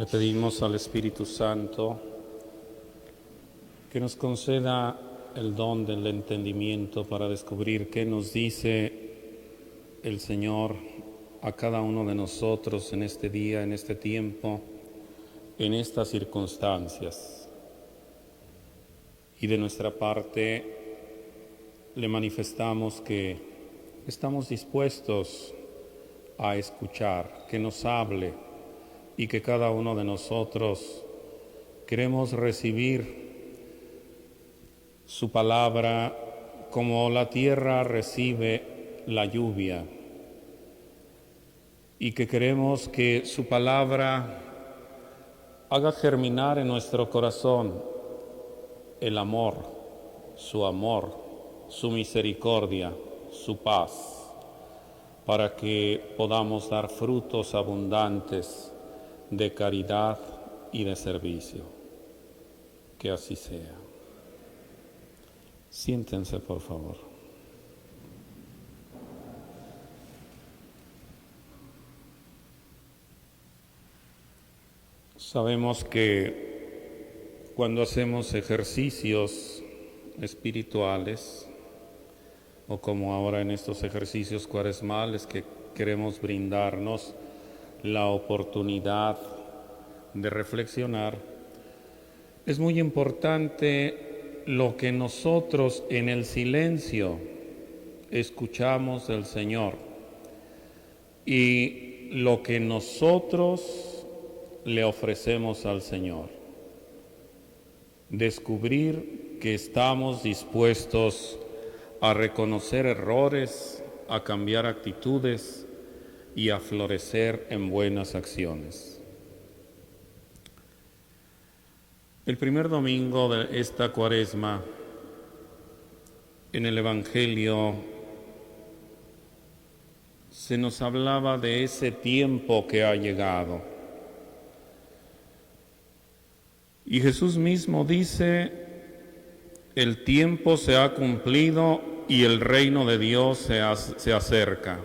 Le pedimos al Espíritu Santo que nos conceda el don del entendimiento para descubrir qué nos dice el Señor a cada uno de nosotros en este día, en este tiempo, en estas circunstancias. Y de nuestra parte le manifestamos que estamos dispuestos a escuchar, que nos hable y que cada uno de nosotros queremos recibir su palabra como la tierra recibe la lluvia y que queremos que su palabra haga germinar en nuestro corazón el amor, su misericordia, su paz, para que podamos dar frutos abundantes de caridad y de servicio. Que así sea. Siéntense, por favor. Sabemos que cuando hacemos ejercicios espirituales, o como ahora en estos ejercicios cuaresmales que queremos brindarnos la oportunidad de reflexionar, es muy importante lo que nosotros en el silencio escuchamos del Señor y lo que nosotros le ofrecemos al Señor. Descubrir que estamos dispuestos a reconocer errores, a cambiar actitudes y a florecer en buenas acciones. El primer domingo de esta Cuaresma, en el Evangelio, se nos hablaba de ese tiempo que ha llegado. Y Jesús mismo dice: el tiempo se ha cumplido y el reino de Dios se acerca.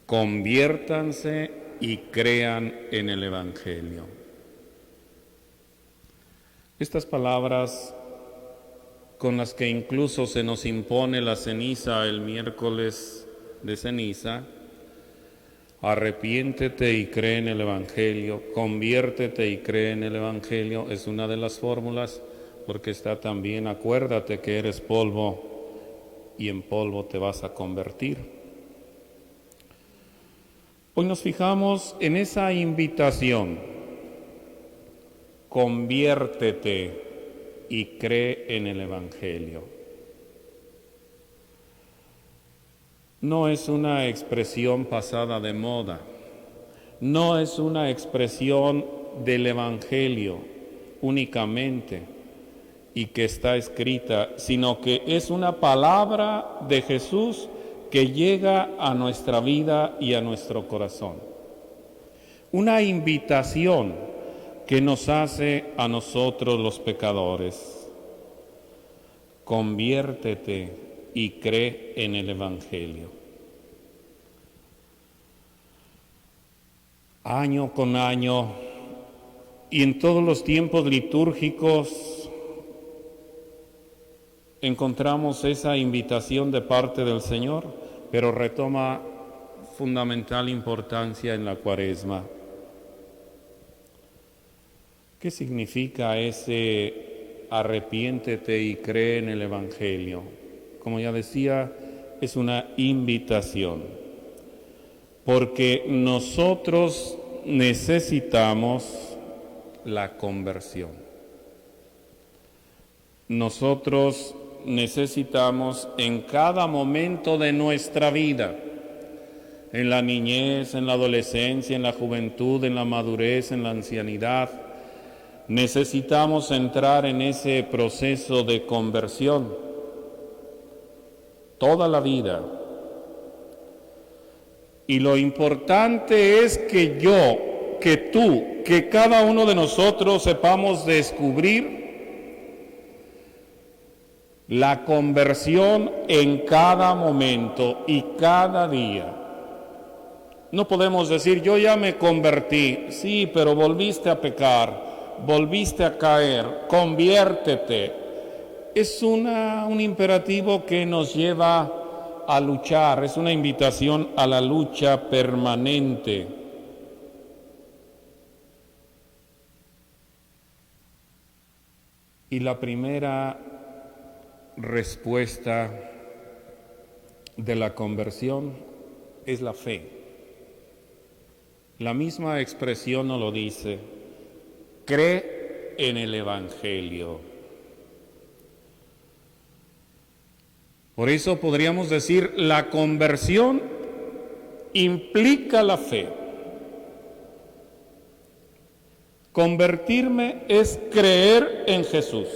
Conviértanse y crean en el Evangelio. Estas palabras con las que incluso se nos impone la ceniza el miércoles de ceniza: arrepiéntete y cree en el Evangelio, conviértete y cree en el Evangelio, es una de las fórmulas, porque está también acuérdate que eres polvo y en polvo te vas a convertir. Hoy nos fijamos en esa invitación: conviértete y cree en el Evangelio. No es una expresión pasada de moda, no es una expresión del Evangelio únicamente y que está escrita, sino que es una palabra de Jesús que llega a nuestra vida y a nuestro corazón. Una invitación que nos hace a nosotros los pecadores: conviértete y cree en el Evangelio. Año con año y en todos los tiempos litúrgicos encontramos esa invitación de parte del Señor, pero retoma fundamental importancia en la Cuaresma. ¿Qué significa ese arrepiéntete y cree en el Evangelio? Como ya decía, es una invitación, porque nosotros necesitamos la conversión. Nosotros necesitamos en cada momento de nuestra vida, en la niñez, en la adolescencia, en la juventud, en la madurez, en la ancianidad, necesitamos entrar en ese proceso de conversión toda la vida. Y lo importante es que yo, que tú, que cada uno de nosotros sepamos descubrir la conversión en cada momento y cada día. No podemos decir, yo ya me convertí, sí, pero volviste a pecar, volviste a caer, conviértete. Es un imperativo que nos lleva a luchar, es una invitación a la lucha permanente. Y la primera respuesta de la conversión es la fe. La misma expresión nos lo dice, cree en el Evangelio. Por eso podríamos decir, la conversión implica la fe. Convertirme es creer en Jesús,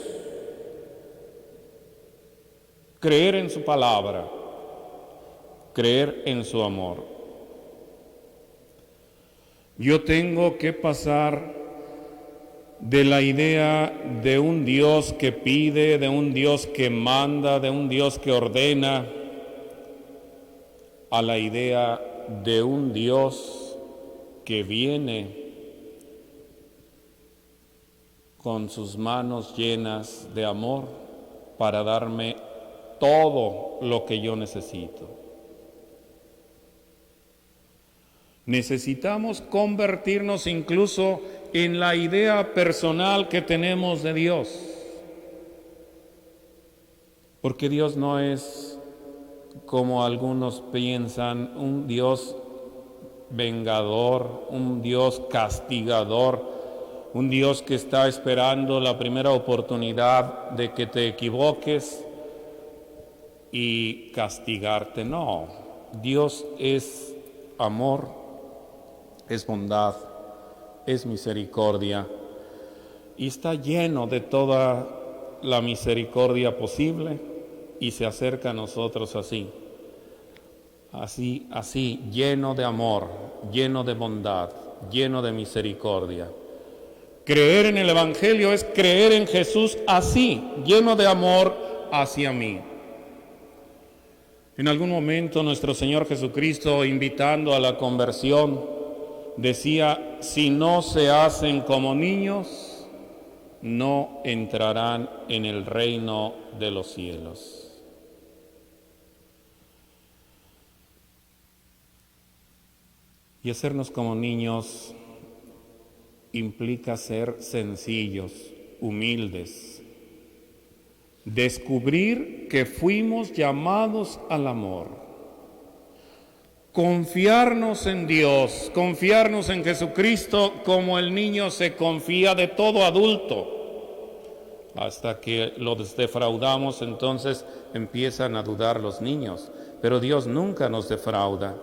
creer en su palabra, creer en su amor. Yo tengo que pasar de la idea de un Dios que pide, de un Dios que manda, de un Dios que ordena, a la idea de un Dios que viene con sus manos llenas de amor para darme todo lo que yo necesito. Necesitamos convertirnos incluso en la idea personal que tenemos de Dios. Porque Dios no es, como algunos piensan, un Dios vengador, un Dios castigador, un Dios que está esperando la primera oportunidad de que te equivoques y castigarte. No, Dios es amor, es bondad, es misericordia y está lleno de toda la misericordia posible y se acerca a nosotros así, lleno de amor, lleno de bondad, lleno de misericordia. Creer en el Evangelio es creer en Jesús así, lleno de amor hacia mí. En algún momento nuestro Señor Jesucristo, invitando a la conversión, decía, si no se hacen como niños, no entrarán en el reino de los cielos. Y hacernos como niños implica ser sencillos, humildes, descubrir que fuimos llamados al amor, confiarnos en Dios, confiarnos en Jesucristo como el niño se confía de todo adulto. Hasta que los defraudamos, entonces empiezan a dudar los niños, pero Dios nunca nos defrauda.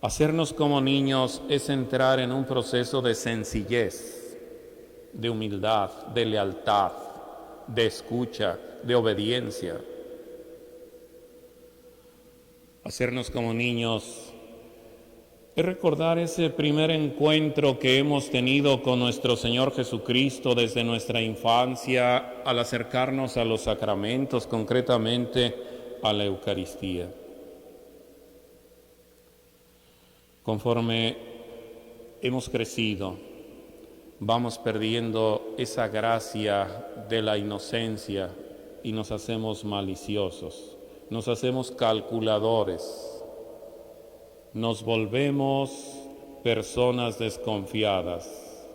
Hacernos como niños es entrar en un proceso de sencillez, de humildad, de lealtad, de escucha, de obediencia. Hacernos como niños es recordar ese primer encuentro que hemos tenido con nuestro Señor Jesucristo desde nuestra infancia al acercarnos a los sacramentos, concretamente a la Eucaristía. Conforme hemos crecido, vamos perdiendo esa gracia de la inocencia y nos hacemos maliciosos, nos hacemos calculadores, nos volvemos personas desconfiadas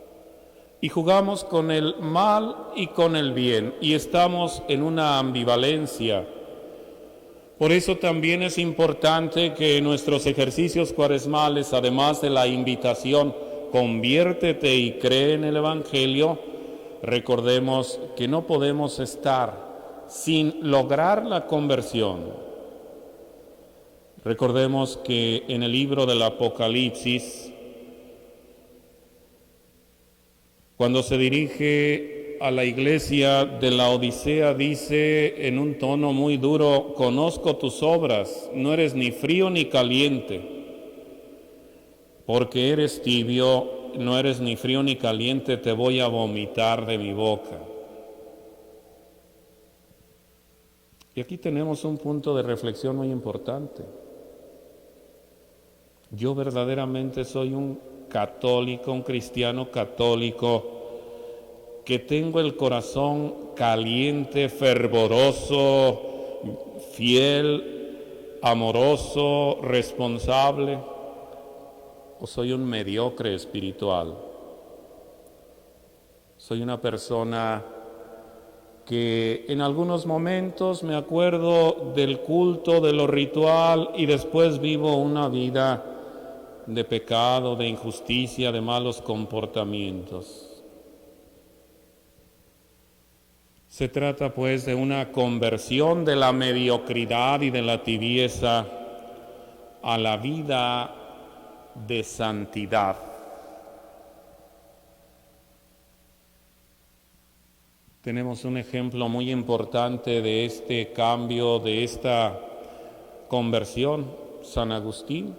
y jugamos con el mal y con el bien y estamos en una ambivalencia. Por eso también es importante que en nuestros ejercicios cuaresmales, además de la invitación, conviértete y cree en el Evangelio, recordemos que no podemos estar sin lograr la conversión. Recordemos que en el libro del Apocalipsis, cuando se dirige a la iglesia de la Odisea, dice en un tono muy duro, conozco tus obras, no eres ni frío ni caliente, porque eres tibio, no eres ni frío ni caliente, te voy a vomitar de mi boca. Y aquí tenemos un punto de reflexión muy importante. Yo verdaderamente soy un católico, un cristiano católico, que tengo el corazón caliente, fervoroso, fiel, amoroso, responsable, o soy un mediocre espiritual. Soy una persona que en algunos momentos me acuerdo del culto, de lo ritual, y después vivo una vida de pecado, de injusticia, de malos comportamientos. Se trata pues de una conversión de la mediocridad y de la tibieza a la vida de santidad. Tenemos un ejemplo muy importante de este cambio, de esta conversión, San Agustín.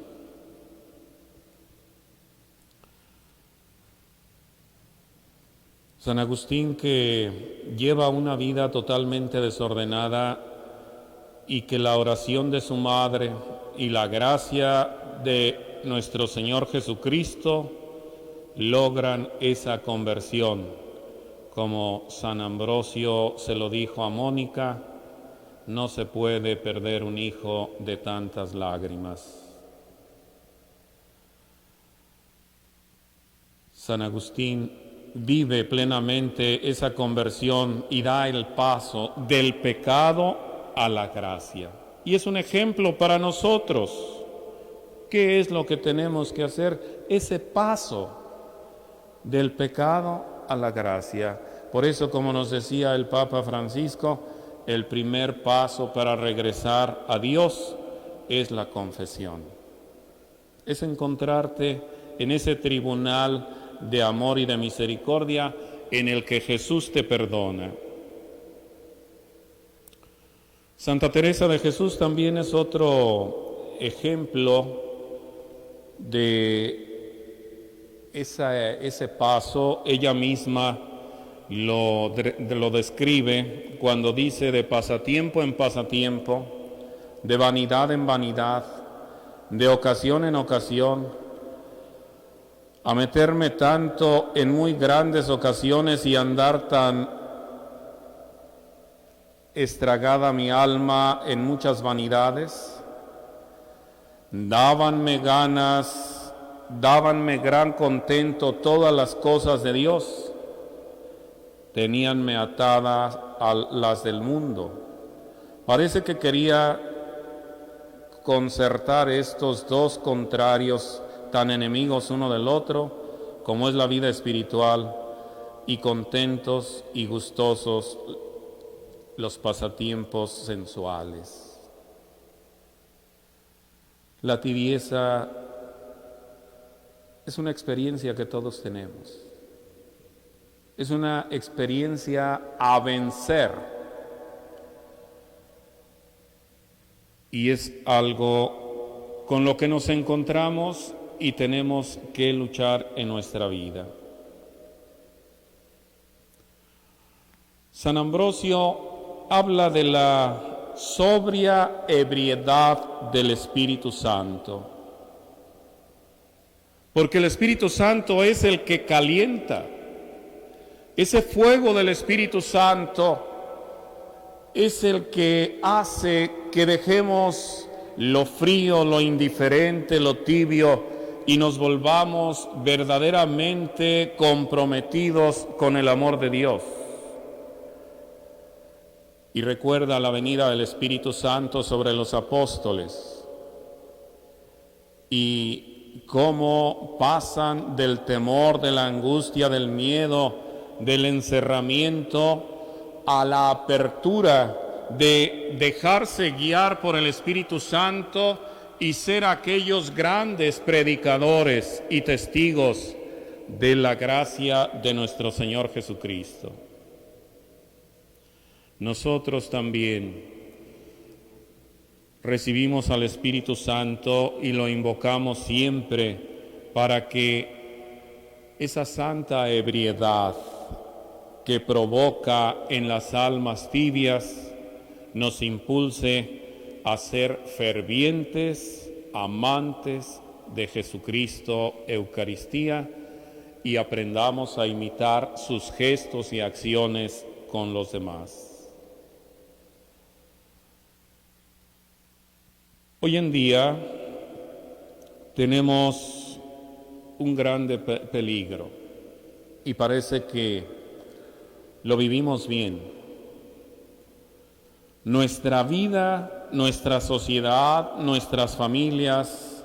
San Agustín, que lleva una vida totalmente desordenada y que la oración de su madre y la gracia de nuestro Señor Jesucristo logran esa conversión. Como San Ambrosio se lo dijo a Mónica, no se puede perder un hijo de tantas lágrimas. San Agustín vive plenamente esa conversión y da el paso del pecado a la gracia. Y es un ejemplo para nosotros. ¿Qué es lo que tenemos que hacer? Ese paso del pecado a la gracia. Por eso, como nos decía el Papa Francisco, el primer paso para regresar a Dios es la confesión. Es encontrarte en ese tribunal de amor y de misericordia en el que Jesús te perdona. Santa Teresa de Jesús también es otro ejemplo de ese paso. Ella misma lo describe cuando dice: de pasatiempo en pasatiempo, de vanidad en vanidad, de ocasión en ocasión, a meterme tanto en muy grandes ocasiones y andar tan estragada mi alma en muchas vanidades. Dábanme ganas, dábanme gran contento todas las cosas de Dios, teníanme atadas a las del mundo. Parece que quería concertar estos dos contrarios tan enemigos uno del otro, como es la vida espiritual, y contentos y gustosos los pasatiempos sensuales. La tibieza es una experiencia que todos tenemos. Es una experiencia a vencer. Y es algo con lo que nos encontramos y tenemos que luchar en nuestra vida. San Ambrosio habla de la sobria ebriedad del Espíritu Santo, porque el Espíritu Santo es el que calienta. Ese fuego del Espíritu Santo es el que hace que dejemos lo frío, lo indiferente, lo tibio, y nos volvamos verdaderamente comprometidos con el amor de Dios. Y recuerda la venida del Espíritu Santo sobre los apóstoles y cómo pasan del temor, de la angustia, del miedo, del encerramiento a la apertura de dejarse guiar por el Espíritu Santo y ser aquellos grandes predicadores y testigos de la gracia de nuestro Señor Jesucristo. Nosotros también recibimos al Espíritu Santo y lo invocamos siempre para que esa santa ebriedad que provoca en las almas tibias nos impulse a ser fervientes, amantes de Jesucristo, Eucaristía, y aprendamos a imitar sus gestos y acciones con los demás. Hoy en día tenemos un grande peligro y parece que lo vivimos bien. Nuestra vida, nuestra sociedad, nuestras familias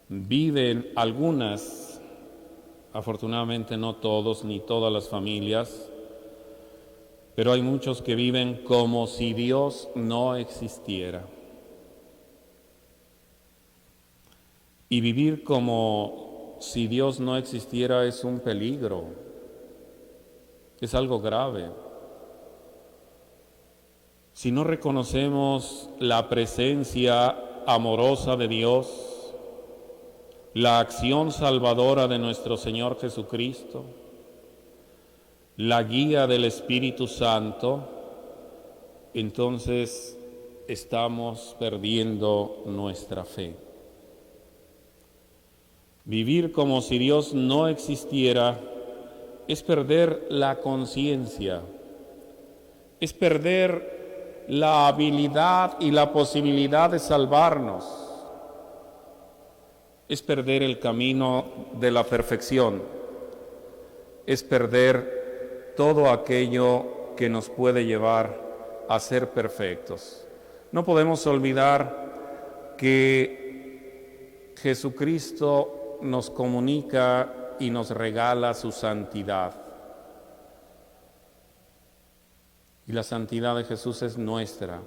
viven, algunas, afortunadamente no todos ni todas las familias, pero hay muchos que viven como si Dios no existiera. Y vivir como si Dios no existiera es un peligro, es algo grave. Si no reconocemos la presencia amorosa de Dios, la acción salvadora de nuestro Señor Jesucristo, la guía del Espíritu Santo, entonces estamos perdiendo nuestra fe. Vivir como si Dios no existiera es perder la conciencia, es perder la habilidad y la posibilidad de salvarnos, es perder el camino de la perfección, es perder todo aquello que nos puede llevar a ser perfectos. No podemos olvidar que Jesucristo nos comunica y nos regala su santidad. Y la santidad de Jesús es nuestra.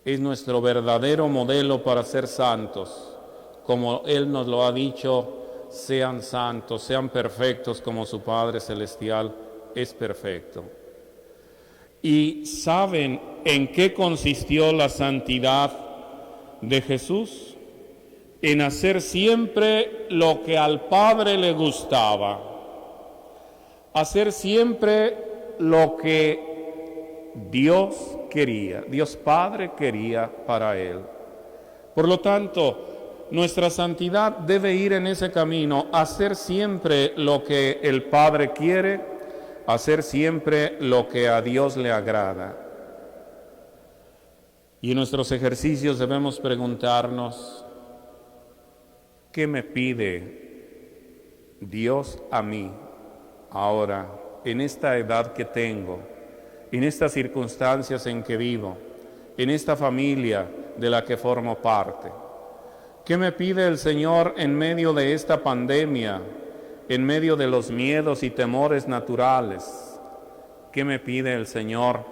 Es nuestro verdadero modelo para ser santos. Como Él nos lo ha dicho, sean santos, sean perfectos como su Padre Celestial es perfecto. ¿Y saben en qué consistió la santidad de Jesús? En hacer siempre lo que al Padre le gustaba, hacer siempre lo que Dios quería, Dios Padre quería para Él. Por lo tanto, nuestra santidad debe ir en ese camino, hacer siempre lo que el Padre quiere, hacer siempre lo que a Dios le agrada. Y en nuestros ejercicios debemos preguntarnos, ¿qué me pide Dios a mí ahora, en esta edad que tengo, en estas circunstancias en que vivo, en esta familia de la que formo parte? ¿Qué me pide el Señor en medio de esta pandemia, en medio de los miedos y temores naturales? ¿Qué me pide el Señor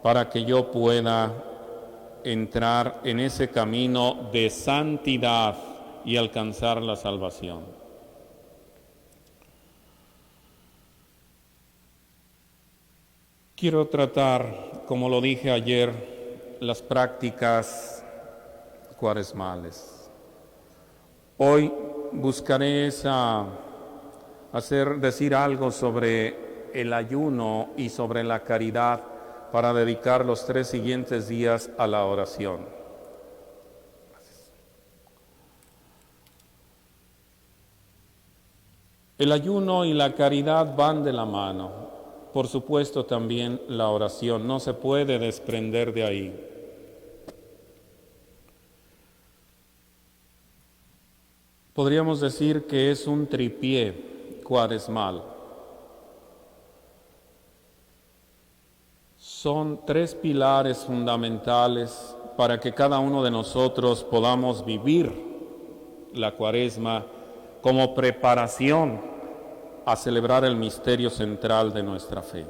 para que yo pueda entrar en ese camino de santidad y alcanzar la salvación? Quiero tratar, como lo dije ayer, las prácticas cuaresmales. Hoy buscaré decir algo sobre el ayuno y sobre la caridad para dedicar los 3 siguientes días a la oración. El ayuno y la caridad van de la mano. Por supuesto también la oración, no se puede desprender de ahí. Podríamos decir que es un tripié cuaresmal. Son 3 pilares fundamentales para que cada uno de nosotros podamos vivir la Cuaresma como preparación a celebrar el misterio central de nuestra fe.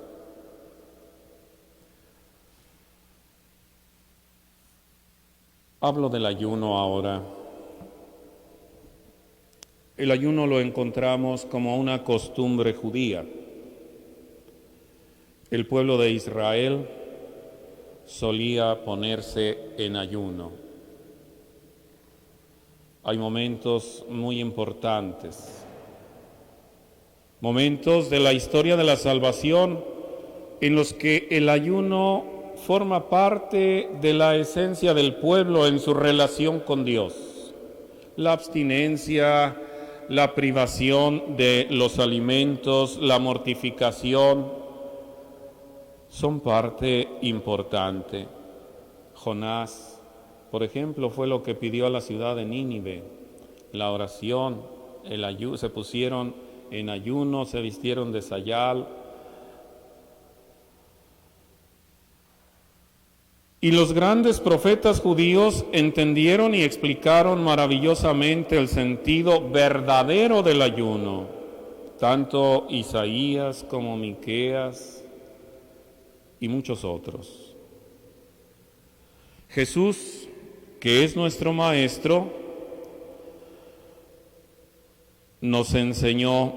Hablo del ayuno ahora. El ayuno lo encontramos como una costumbre judía. El pueblo de Israel solía ponerse en ayuno. Hay momentos muy importantes, momentos de la historia de la salvación en los que el ayuno forma parte de la esencia del pueblo en su relación con Dios. la abstinencia, la privación de los alimentos, la mortificación, son parte importante. Jonás, por ejemplo, fue lo que pidió a la ciudad de Nínive, la oración, se pusieron en ayuno, se vistieron de sayal. Y los grandes profetas judíos entendieron y explicaron maravillosamente el sentido verdadero del ayuno, tanto Isaías como Miqueas y muchos otros. Jesús, que es nuestro Maestro, nos enseñó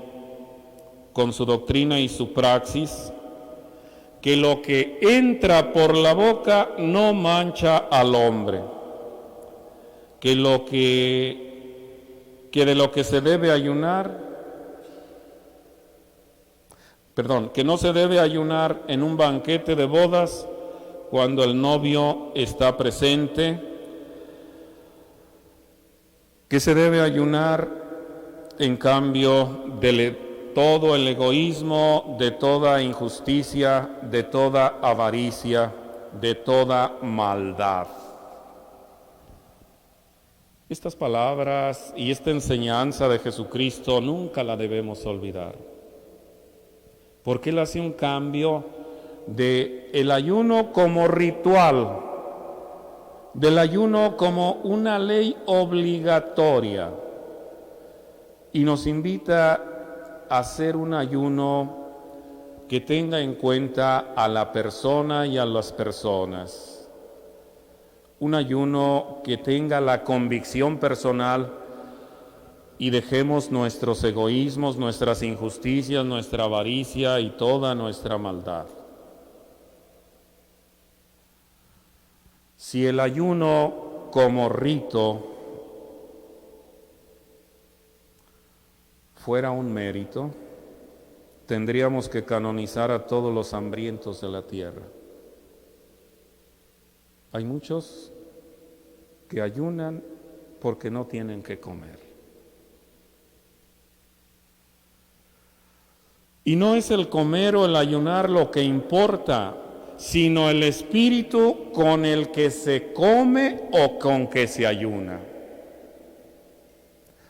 con su doctrina y su praxis que lo que entra por la boca no mancha al hombre, que de lo que se debe ayunar, que no se debe ayunar en un banquete de bodas cuando el novio está presente, que se debe ayunar en cambio de todo el egoísmo, de toda injusticia, de toda avaricia, de toda maldad. Estas palabras y esta enseñanza de Jesucristo nunca la debemos olvidar, porque Él hace un cambio del ayuno como ritual, del ayuno como una ley obligatoria, y nos invita a hacer un ayuno que tenga en cuenta a la persona y a las personas. Un ayuno que tenga la convicción personal y dejemos nuestros egoísmos, nuestras injusticias, nuestra avaricia y toda nuestra maldad. Si el ayuno como rito fuera un mérito, tendríamos que canonizar a todos los hambrientos de la tierra. Hay muchos que ayunan porque no tienen que comer. Y no es el comer o el ayunar lo que importa, sino el espíritu con el que se come o con que se ayuna.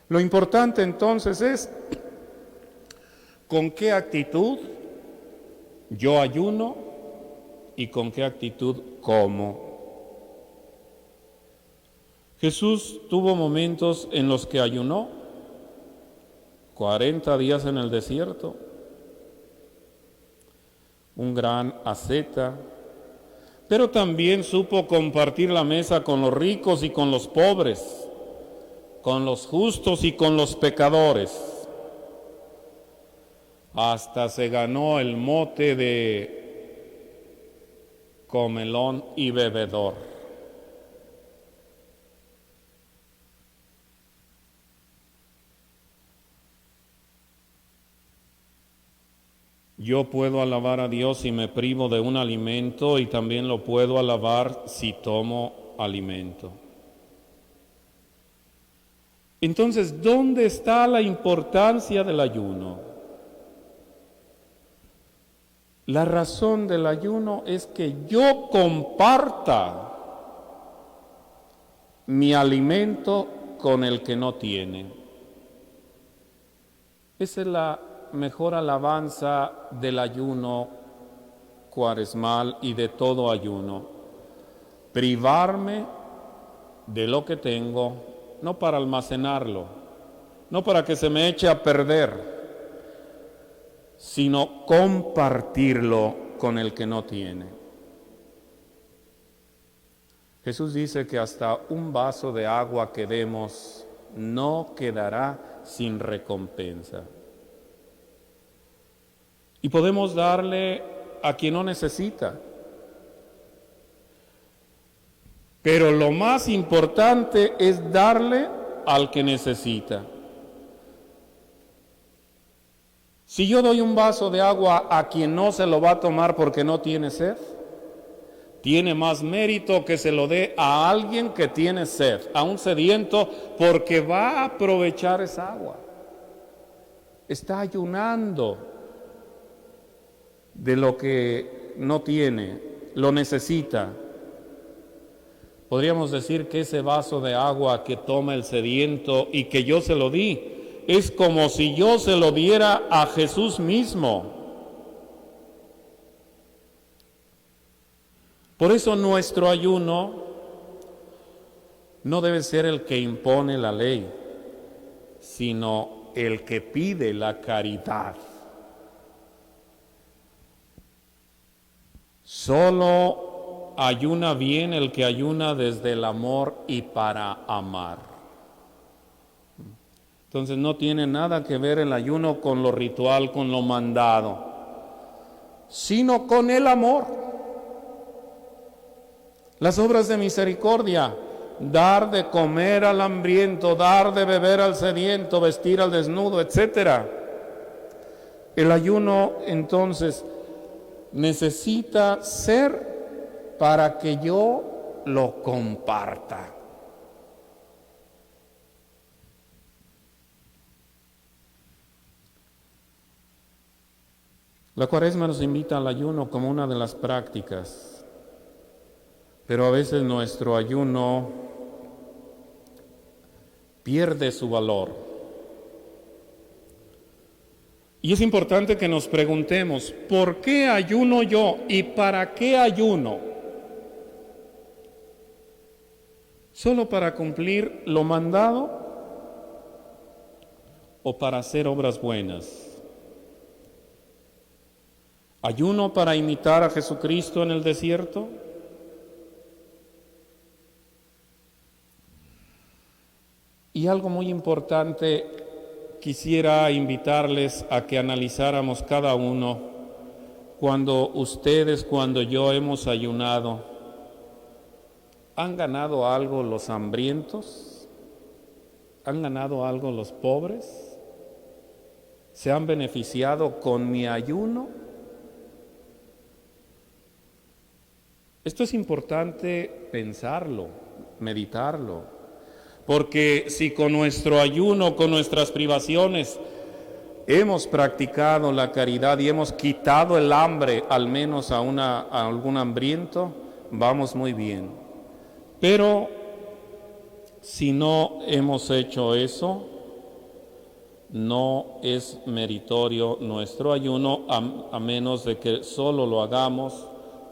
Lo importante entonces es con qué actitud yo ayuno y con qué actitud como. Jesús tuvo momentos en los que ayunó, 40 días en el desierto, un gran asceta, pero también supo compartir la mesa con los ricos y con los pobres, con los justos y con los pecadores. Hasta se ganó el mote de comelón y bebedor. Yo puedo alabar a Dios si me privo de un alimento y también lo puedo alabar si tomo alimento. Entonces, ¿dónde está la importancia del ayuno? La razón del ayuno es que yo comparta mi alimento con el que no tiene. Esa es la mejor alabanza del ayuno cuaresmal y de todo ayuno. Privarme de lo que tengo, no para almacenarlo, no para que se me eche a perder, sino compartirlo con el que no tiene. Jesús dice que hasta un vaso de agua que demos no quedará sin recompensa. Y podemos darle a quien no necesita. Pero lo más importante es darle al que necesita. Si yo doy un vaso de agua a quien no se lo va a tomar porque no tiene sed, tiene más mérito que se lo dé a alguien que tiene sed, a un sediento, porque va a aprovechar esa agua. Está ayunando de lo que no tiene, lo necesita. Podríamos decir que ese vaso de agua que toma el sediento y que yo se lo di, es como si yo se lo diera a Jesús mismo. Por eso nuestro ayuno no debe ser el que impone la ley, sino el que pide la caridad. Solo ayuna bien el que ayuna desde el amor y para amar. Entonces no tiene nada que ver el ayuno con lo ritual, con lo mandado, sino con el amor. Las obras de misericordia, dar de comer al hambriento, dar de beber al sediento, vestir al desnudo, etc. El ayuno entonces necesita ser para que yo lo comparta. La Cuaresma nos invita al ayuno como una de las prácticas, pero a veces nuestro ayuno pierde su valor. Y es importante que nos preguntemos, ¿por qué ayuno yo y para qué ayuno? ¿Solo para cumplir lo mandado o para hacer obras buenas? ¿Ayuno para imitar a Jesucristo en el desierto? Y algo muy importante, quisiera invitarles a que analizáramos cada uno cuando ustedes, cuando yo hemos ayunado. ¿Han ganado algo los hambrientos? ¿Han ganado algo los pobres? ¿Se han beneficiado con mi ayuno? Esto es importante pensarlo, meditarlo, porque si con nuestro ayuno, con nuestras privaciones, hemos practicado la caridad y hemos quitado el hambre, al menos a algún hambriento, vamos muy bien. Pero si no hemos hecho eso, no es meritorio nuestro ayuno, a menos de que solo lo hagamos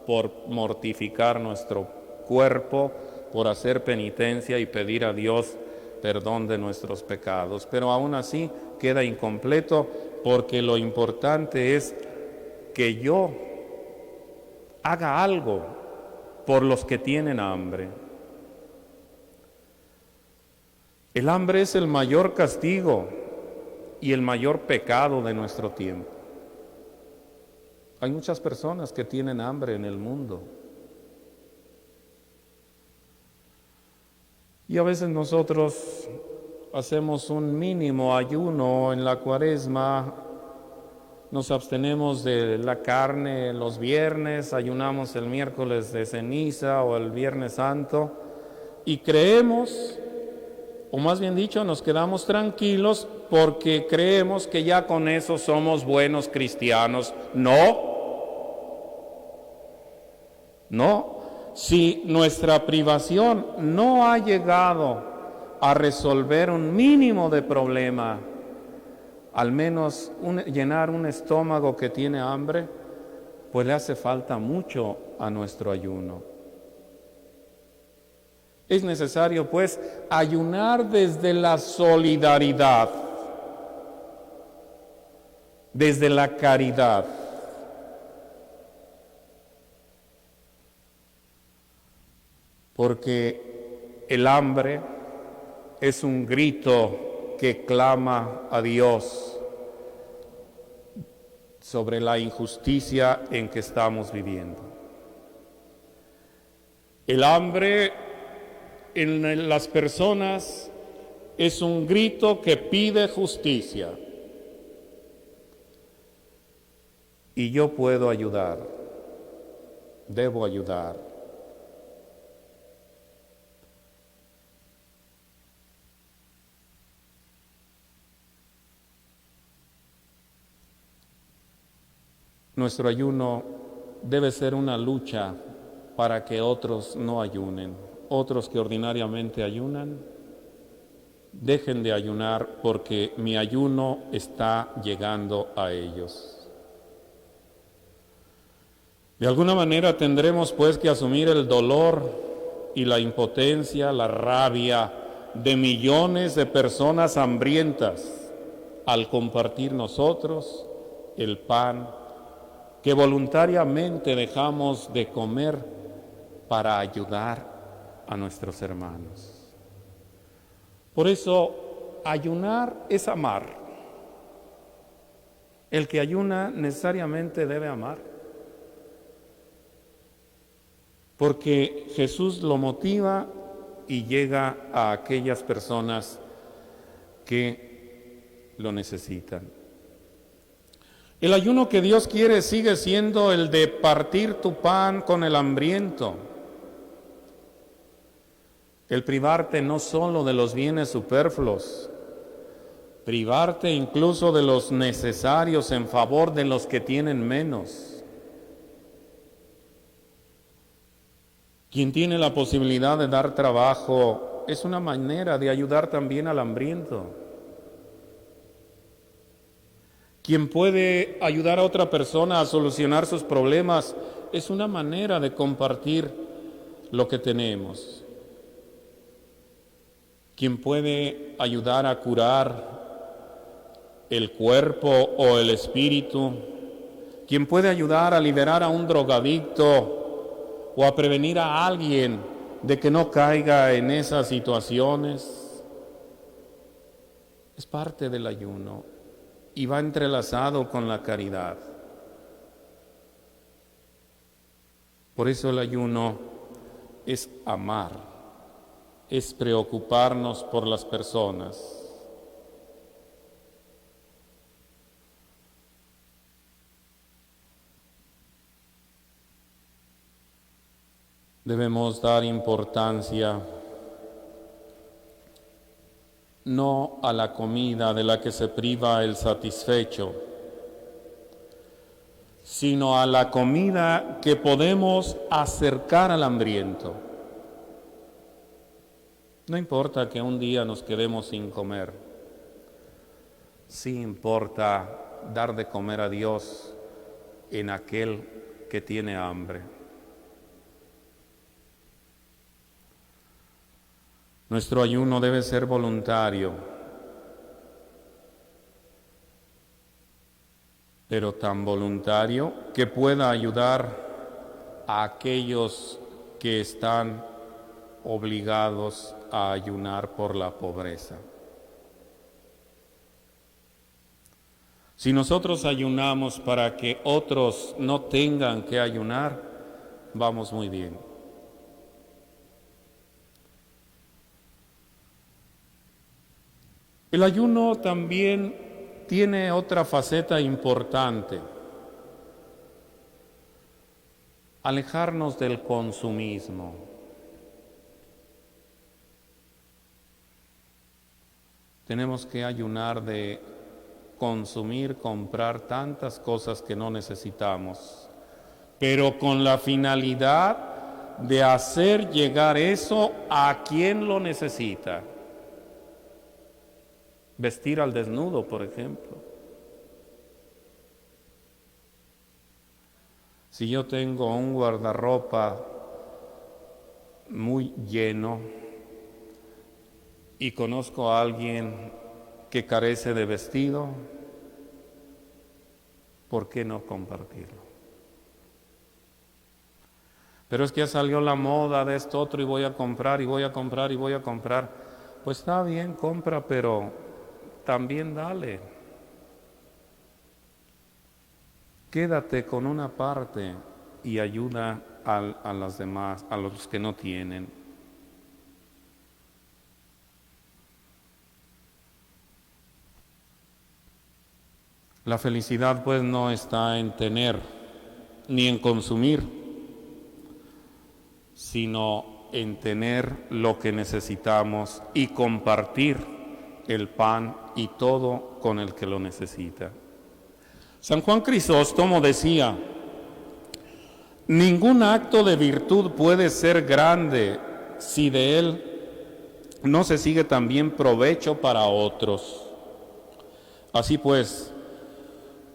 por mortificar nuestro cuerpo, por hacer penitencia y pedir a Dios perdón de nuestros pecados. Pero aún así queda incompleto, porque lo importante es que yo haga algo por los que tienen hambre. El hambre es el mayor castigo y el mayor pecado de nuestro tiempo. Hay muchas personas que tienen hambre en el mundo. Y a veces nosotros hacemos un mínimo ayuno en la Cuaresma, nos abstenemos de la carne los viernes, ayunamos el miércoles de ceniza o el Viernes Santo y creemos, o más bien dicho, nos quedamos tranquilos porque creemos que ya con eso somos buenos cristianos. No, si nuestra privación no ha llegado a resolver un mínimo de problema, al menos llenar un estómago que tiene hambre, pues le hace falta mucho a nuestro ayuno. Es necesario, pues, ayunar desde la solidaridad, desde la caridad. Porque el hambre es un grito que clama a Dios sobre la injusticia en que estamos viviendo. El hambre en las personas es un grito que pide justicia. Y yo puedo ayudar, debo ayudar. Nuestro ayuno debe ser una lucha para que otros no ayunen. Otros que ordinariamente ayunan, dejen de ayunar porque mi ayuno está llegando a ellos. De alguna manera tendremos pues que asumir el dolor y la impotencia, la rabia de millones de personas hambrientas al compartir nosotros el pan que voluntariamente dejamos de comer para ayudar a nuestros hermanos. Por eso, ayunar es amar. El que ayuna necesariamente debe amar. Porque Jesús lo motiva y llega a aquellas personas que lo necesitan. El ayuno que Dios quiere sigue siendo el de partir tu pan con el hambriento. El privarte no solo de los bienes superfluos, privarte incluso de los necesarios en favor de los que tienen menos. Quien tiene la posibilidad de dar trabajo es una manera de ayudar también al hambriento. Quien puede ayudar a otra persona a solucionar sus problemas es una manera de compartir lo que tenemos. Quien puede ayudar a curar el cuerpo o el espíritu, quien puede ayudar a liberar a un drogadicto o a prevenir a alguien de que no caiga en esas situaciones, es parte del ayuno y va entrelazado con la caridad. Por eso el ayuno es amar, es preocuparnos por las personas. Debemos dar importancia no a la comida de la que se priva el satisfecho, sino a la comida que podemos acercar al hambriento. No importa que un día nos quedemos sin comer, sí importa dar de comer a Dios en aquel que tiene hambre. Nuestro ayuno debe ser voluntario, pero tan voluntario que pueda ayudar a aquellos que están obligados a ayunar por la pobreza. Si nosotros ayunamos para que otros no tengan que ayunar, vamos muy bien. El ayuno también tiene otra faceta importante: alejarnos del consumismo. Tenemos que ayunar de consumir, comprar tantas cosas que no necesitamos, pero con la finalidad de hacer llegar eso a quien lo necesita. Vestir al desnudo, por ejemplo. Si yo tengo un guardarropa muy lleno y conozco a alguien que carece de vestido, ¿por qué no compartirlo? Pero es que ya salió la moda de esto otro y voy a comprar y voy a comprar y voy a comprar. Pues está bien, compra, pero también dale. Quédate con una parte y ayuda a las demás, a los que no tienen. La felicidad pues no está en tener ni en consumir, sino en tener lo que necesitamos y compartir el pan y todo con el que lo necesita. San Juan Crisóstomo decía: ningún acto de virtud puede ser grande si de él no se sigue también provecho para otros. Así pues,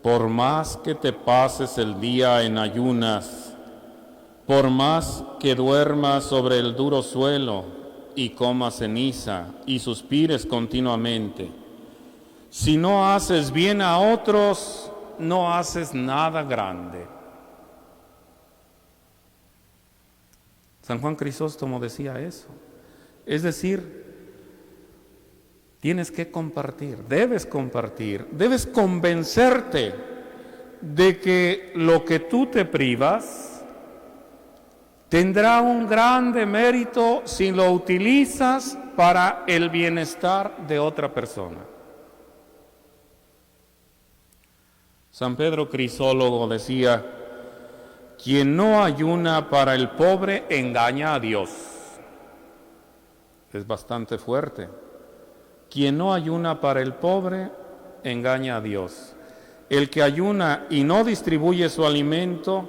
por más que te pases el día en ayunas, por más que duermas sobre el duro suelo y comas ceniza y suspires continuamente, si no haces bien a otros, no haces nada grande. San Juan Crisóstomo decía eso. Es decir, tienes que compartir, debes convencerte de que lo que tú te privas tendrá un grande mérito si lo utilizas para el bienestar de otra persona. San Pedro Crisólogo decía: quien no ayuna para el pobre engaña a Dios. Es bastante fuerte. Quien no ayuna para el pobre engaña a Dios. El que ayuna y no distribuye su alimento,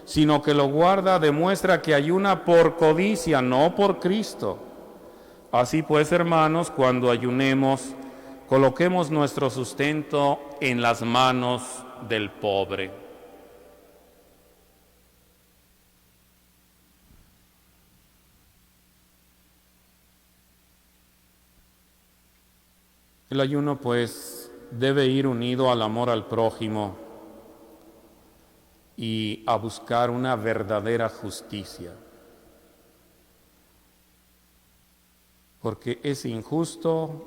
sino que lo guarda, demuestra que ayuna por codicia, no por Cristo. Así pues, hermanos, cuando ayunemos, coloquemos nuestro sustento en las manos del pobre. El ayuno, pues, debe ir unido al amor al prójimo y a buscar una verdadera justicia. Porque es injusto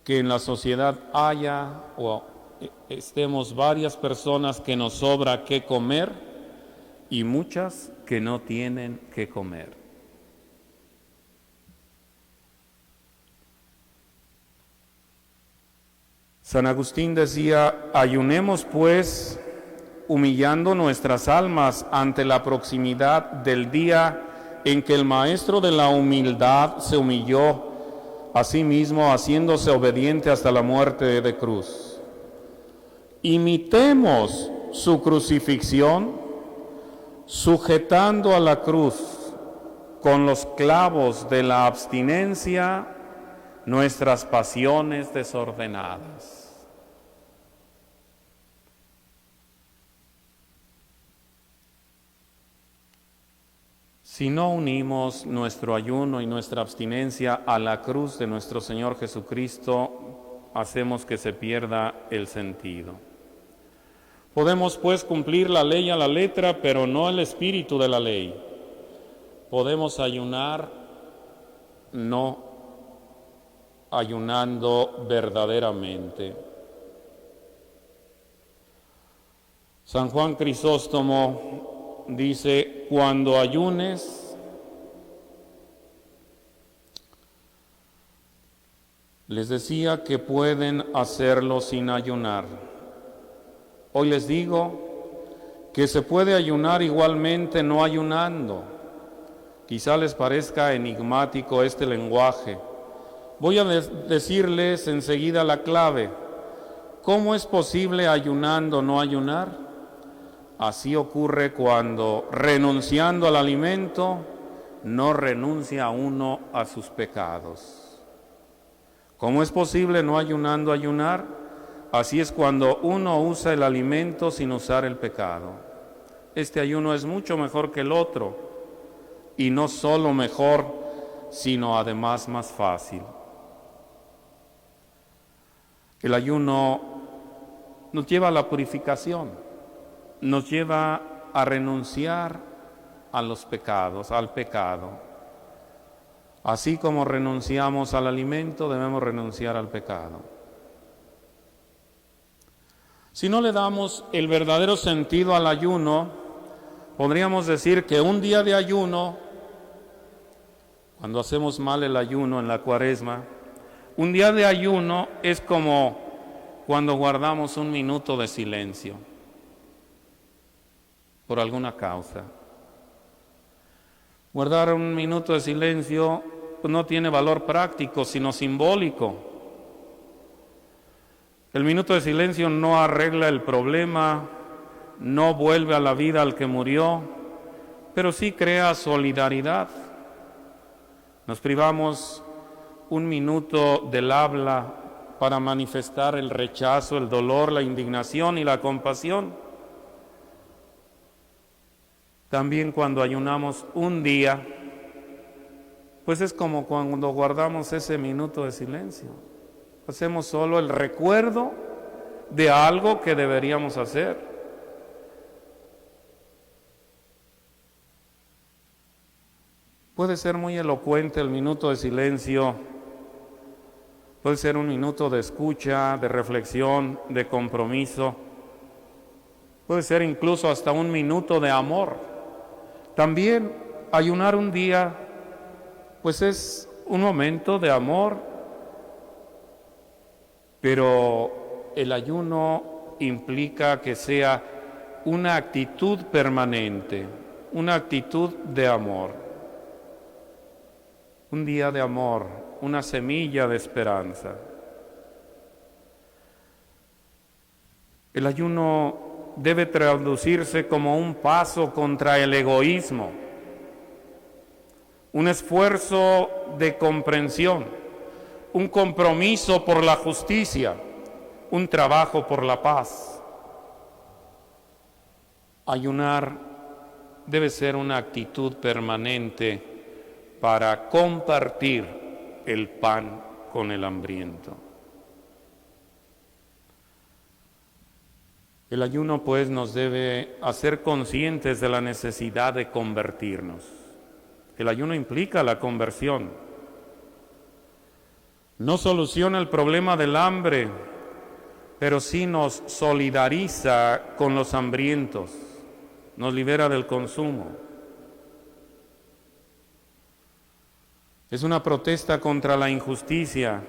que en la sociedad haya o estemos varias personas que nos sobra qué comer y muchas que no tienen qué comer. San Agustín decía: ayunemos pues, humillando nuestras almas ante la proximidad del día en que el Maestro de la humildad se humilló a sí mismo, haciéndose obediente hasta la muerte de cruz. Imitemos su crucifixión, sujetando a la cruz con los clavos de la abstinencia nuestras pasiones desordenadas. Si no unimos nuestro ayuno y nuestra abstinencia a la cruz de nuestro Señor Jesucristo, hacemos que se pierda el sentido. Podemos pues cumplir la ley a la letra, pero no el espíritu de la ley. Podemos ayunar no ayunando verdaderamente. San Juan Crisóstomo dice: cuando ayunes, les decía que pueden hacerlo sin ayunar. Hoy les digo que se puede ayunar igualmente no ayunando. Quizá les parezca enigmático este lenguaje. Voy a decirles enseguida la clave. ¿Cómo es posible ayunando no ayunar? Así ocurre cuando, renunciando al alimento, no renuncia uno a sus pecados. ¿Cómo es posible no ayunando ayunar? Así es cuando uno usa el alimento sin usar el pecado. Este ayuno es mucho mejor que el otro, y no solo mejor, sino además más fácil. El ayuno nos lleva a la purificación. Nos lleva a renunciar a los pecados, al pecado. Así como renunciamos al alimento, debemos renunciar al pecado. Si no le damos el verdadero sentido al ayuno, podríamos decir que un día de ayuno, cuando hacemos mal el ayuno en la Cuaresma, un día de ayuno es como cuando guardamos un minuto de silencio por alguna causa. Guardar un minuto de silencio no tiene valor práctico, sino simbólico. El minuto de silencio no arregla el problema, no vuelve a la vida al que murió, pero sí crea solidaridad. Nos privamos un minuto del habla para manifestar el rechazo, el dolor, la indignación y la compasión. También cuando ayunamos un día, pues es como cuando guardamos ese minuto de silencio. Hacemos solo el recuerdo de algo que deberíamos hacer. Puede ser muy elocuente el minuto de silencio, puede ser un minuto de escucha, de reflexión, de compromiso, puede ser incluso hasta un minuto de amor. También ayunar un día, pues es un momento de amor, pero el ayuno implica que sea una actitud permanente, una actitud de amor. Un día de amor, una semilla de esperanza. El ayuno debe traducirse como un paso contra el egoísmo, un esfuerzo de comprensión, un compromiso por la justicia, un trabajo por la paz. Ayunar debe ser una actitud permanente para compartir el pan con el hambriento. El ayuno, pues, nos debe hacer conscientes de la necesidad de convertirnos. El ayuno implica la conversión. No soluciona el problema del hambre, pero sí nos solidariza con los hambrientos, nos libera del consumo. Es una protesta contra la injusticia,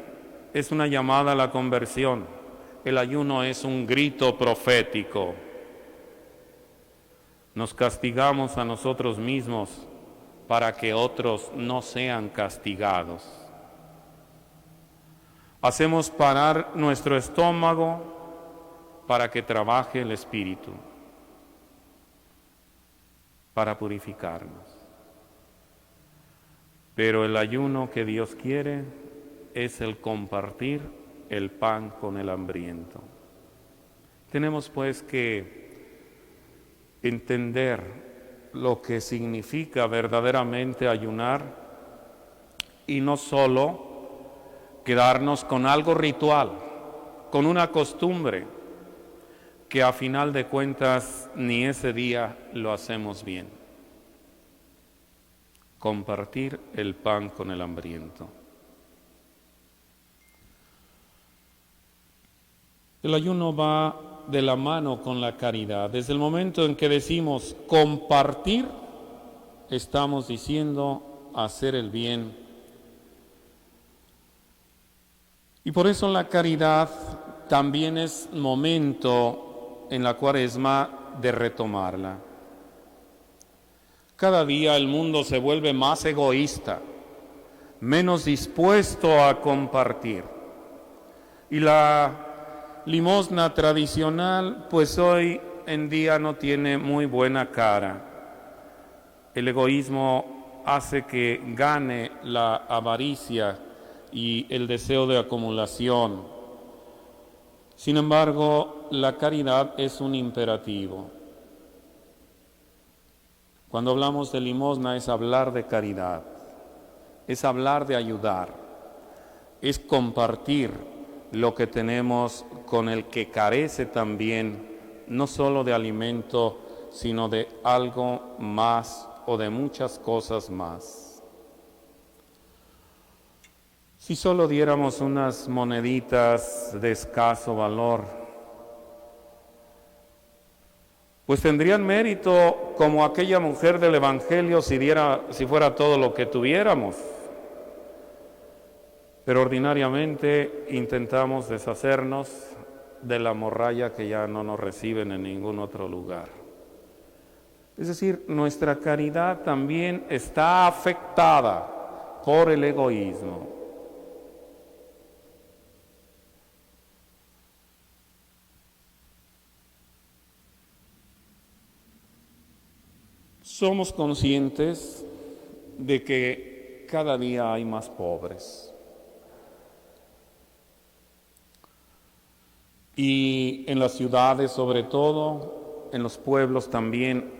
es una llamada a la conversión. El ayuno es un grito profético. Nos castigamos a nosotros mismos para que otros no sean castigados. Hacemos parar nuestro estómago para que trabaje el espíritu, para purificarnos. Pero el ayuno que Dios quiere es el compartir el pan con el hambriento. Tenemos pues que entender lo que significa verdaderamente ayunar y no solo quedarnos con algo ritual, con una costumbre que a final de cuentas ni ese día lo hacemos bien. Compartir el pan con el hambriento. El ayuno va de la mano con la caridad. Desde el momento en que decimos compartir, estamos diciendo hacer el bien. Y por eso la caridad también es momento en la Cuaresma de retomarla. Cada día el mundo se vuelve más egoísta, menos dispuesto a compartir. Y la limosna tradicional, pues hoy en día no tiene muy buena cara. El egoísmo hace que gane la avaricia y el deseo de acumulación. Sin embargo, la caridad es un imperativo. Cuando hablamos de limosna es hablar de caridad, es hablar de ayudar, es compartir lo que tenemos con el que carece también, no solo de alimento, sino de algo más o de muchas cosas más. Si solo diéramos unas moneditas de escaso valor, pues tendrían mérito como aquella mujer del Evangelio si fuera todo lo que tuviéramos. Pero ordinariamente intentamos deshacernos de la morralla que ya no nos reciben en ningún otro lugar. Es decir, nuestra caridad también está afectada por el egoísmo. Somos conscientes de que cada día hay más pobres. Y en las ciudades, sobre todo, en los pueblos también,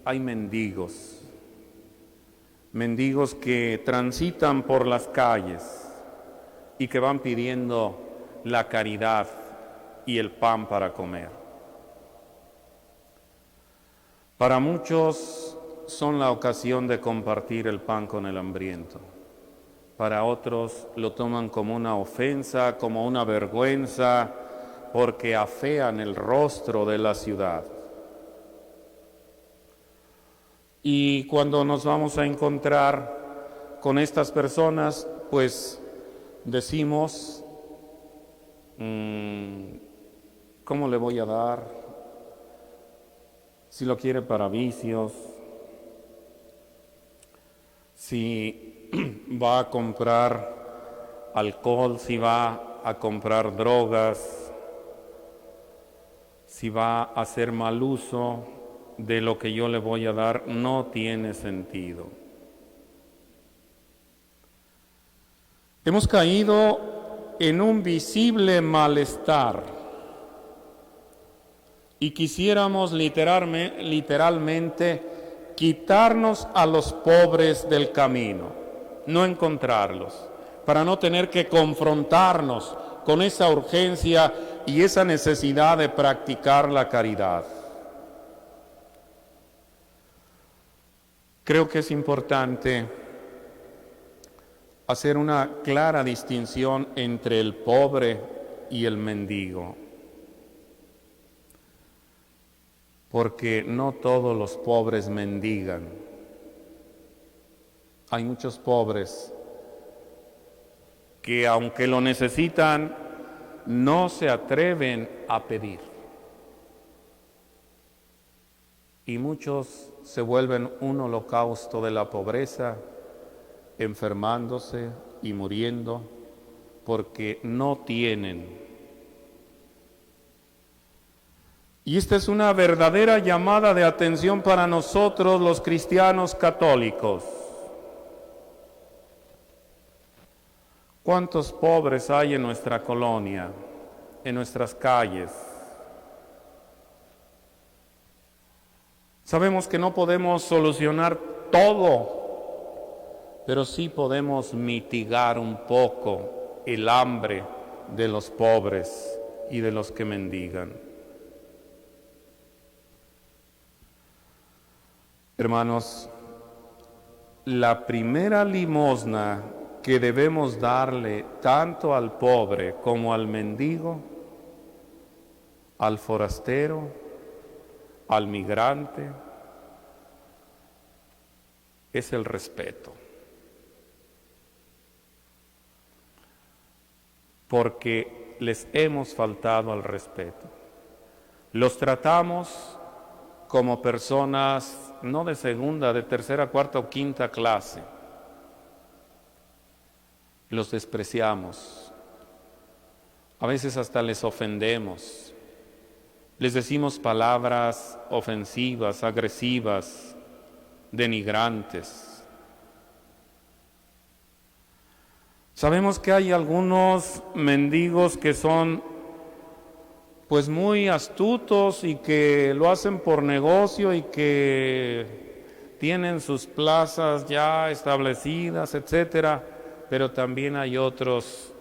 hay mendigos. Mendigos que transitan por las calles y que van pidiendo la caridad y el pan para comer. Para muchos son la ocasión de compartir el pan con el hambriento. Para otros lo toman como una ofensa, como una vergüenza, porque afean el rostro de la ciudad. Y cuando nos vamos a encontrar con estas personas, pues decimos, ¿cómo le voy a dar? Si lo quiere para vicios, si va a comprar alcohol, si va a comprar drogas, si va a hacer mal uso de lo que yo le voy a dar, no tiene sentido. Hemos caído en un visible malestar y quisiéramos literalmente quitarnos a los pobres del camino, no encontrarlos, para no tener que confrontarnos con esa urgencia y esa necesidad de practicar la caridad. Creo que es importante hacer una clara distinción entre el pobre y el mendigo, porque no todos los pobres mendigan. Hay muchos pobres que, aunque lo necesitan, no se atreven a pedir. Y muchos se vuelven un holocausto de la pobreza, enfermándose y muriendo porque no tienen. Y esta es una verdadera llamada de atención para nosotros los cristianos católicos. ¿Cuántos pobres hay en nuestra colonia, en nuestras calles? Sabemos que no podemos solucionar todo, pero sí podemos mitigar un poco el hambre de los pobres y de los que mendigan. Hermanos, la primera limosna que debemos darle tanto al pobre como al mendigo, al forastero, al migrante, es el respeto. Porque les hemos faltado al respeto. Los tratamos como personas no de segunda, de tercera, cuarta o quinta clase. Los despreciamos. A veces hasta les ofendemos. Les decimos palabras ofensivas, agresivas, denigrantes. Sabemos que hay algunos mendigos que son pues muy astutos y que lo hacen por negocio y que tienen sus plazas ya establecidas, etcétera, pero también hay otros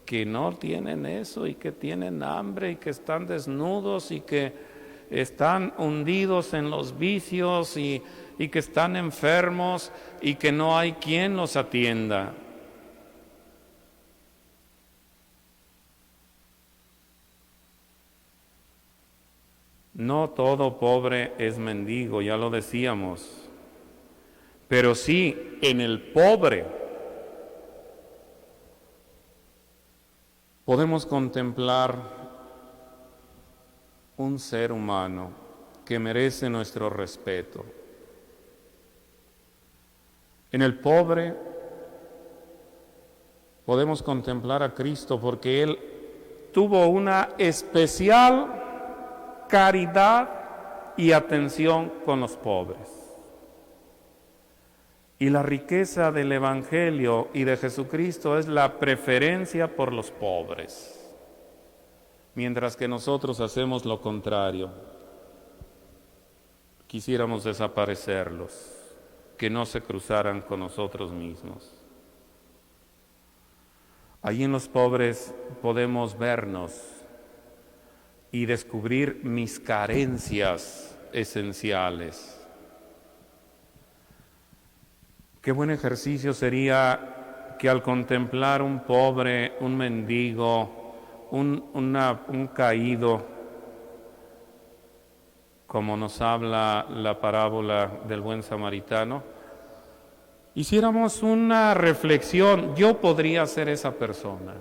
que no tienen eso y que tienen hambre y que están desnudos y que están hundidos en los vicios y que están enfermos y que no hay quien los atienda. No todo pobre es mendigo, ya lo decíamos, pero sí en el pobre podemos contemplar un ser humano que merece nuestro respeto. En el pobre podemos contemplar a Cristo porque Él tuvo una especial caridad y atención con los pobres. Y la riqueza del Evangelio y de Jesucristo es la preferencia por los pobres, mientras que nosotros hacemos lo contrario. Quisiéramos desaparecerlos, que no se cruzaran con nosotros mismos. Allí en los pobres podemos vernos y descubrir mis carencias esenciales. Qué buen ejercicio sería que al contemplar un pobre, un mendigo, un caído, como nos habla la parábola del buen samaritano, hiciéramos una reflexión. Yo podría ser esa persona.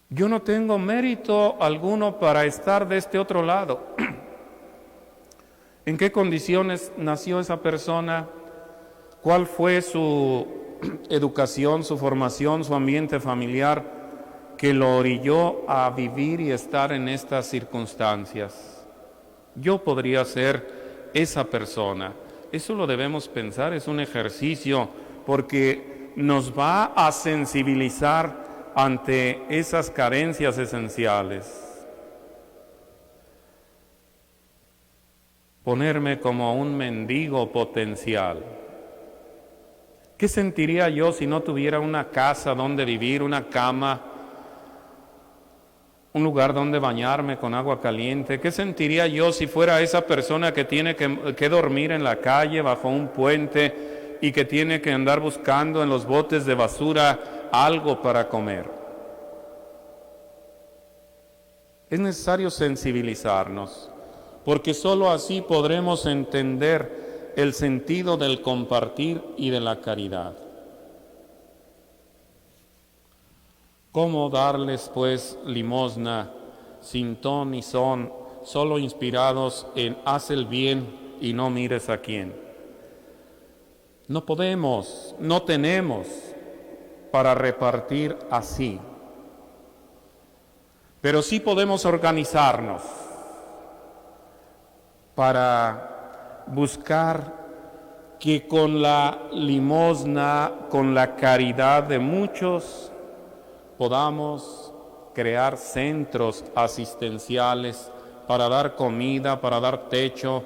Yo no tengo mérito alguno para estar de este otro lado. ¿En qué condiciones nació esa persona? ¿Cuál fue su educación, su formación, su ambiente familiar que lo orilló a vivir y estar en estas circunstancias? Yo podría ser esa persona. Eso lo debemos pensar, es un ejercicio, porque nos va a sensibilizar ante esas carencias esenciales. Ponerme como un mendigo potencial. ¿Qué sentiría yo si no tuviera una casa donde vivir, una cama, un lugar donde bañarme con agua caliente? ¿Qué sentiría yo si fuera esa persona que tiene que dormir en la calle bajo un puente y que tiene que andar buscando en los botes de basura algo para comer? Es necesario sensibilizarnos, porque sólo así podremos entender el sentido del compartir y de la caridad. ¿Cómo darles, pues, limosna sin ton ni son, solo inspirados en haz el bien y no mires a quién? No podemos, no tenemos para repartir así, pero sí podemos organizarnos para buscar que con la limosna, con la caridad de muchos, podamos crear centros asistenciales para dar comida, para dar techo